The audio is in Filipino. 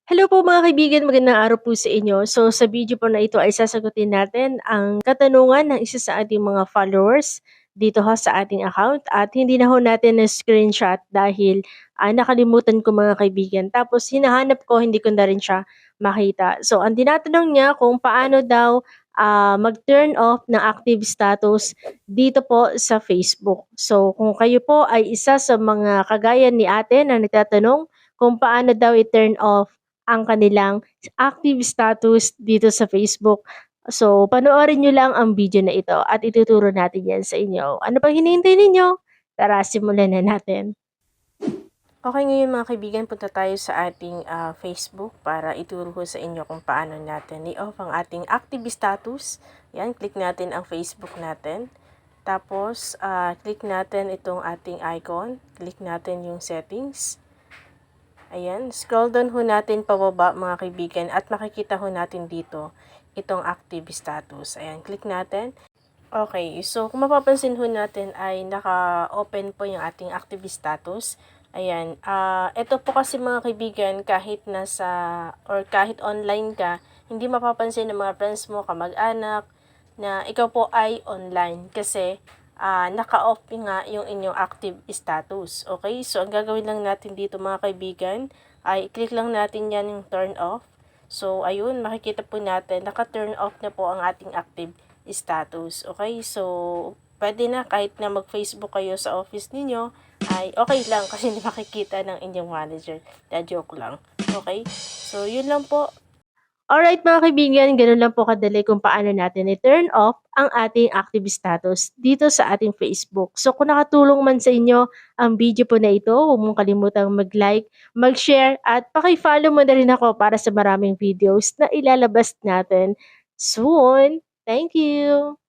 Hello po mga kaibigan, magandang araw po sa inyo. So sa video po na ito ay sasagutin natin ang katanungan ng isa sa ating mga followers dito sa ating account at hindi na ho natin na screenshot dahil nakalimutan ko mga kaibigan. Tapos hinahanap ko, hindi ko na rin siya makita. So ang tinatanong niya kung paano daw mag-turn off ng active status dito po sa Facebook. So kung kayo po ay isa sa mga kagaya ni ate na nagtatanong kung paano daw i-turn off ang kanilang active status dito sa Facebook. So, panoorin nyo lang ang video na ito at ituturo natin yan sa inyo. Ano pang hinihintay ninyo? Tara, simulan na natin. Okay, ngayon mga kaibigan, punta tayo sa ating Facebook para ituro ko sa inyo kung paano natin i-off ang ating active status. Yan, click natin ang Facebook natin. Tapos, click natin itong ating icon. Click natin yung settings. Ayan, scroll down ho natin pababa mga kaibigan at makikita ho natin dito itong active status. Ayan, click natin. Okay, so kung mapapansin ho natin ay naka-open po yung ating active status. Ayan, ito po kasi mga kaibigan kahit nasa or kahit online ka, hindi mapapansin ng mga friends mo, kamag-anak, na ikaw po ay online kasi naka-off nga yung inyong active status. Okay? So, ang gagawin lang natin dito mga kaibigan, ay click lang natin yan yung turn off. So, ayun, makikita po natin, naka-turn off na po ang ating active status. Okay? So, pwede na kahit na mag-Facebook kayo sa office ninyo, ay okay lang kasi hindi makikita ng inyong manager. Joke lang. Okay? So, yun lang po. Alright mga kaibigan, ganun lang po kadali kung paano natin i-turn off ang ating active status dito sa ating Facebook. So kung nakatulong man sa inyo ang video po na ito, huwag mong kalimutang mag-like, mag-share at paki-follow mo na rin ako para sa maraming videos na ilalabas natin soon. Thank you!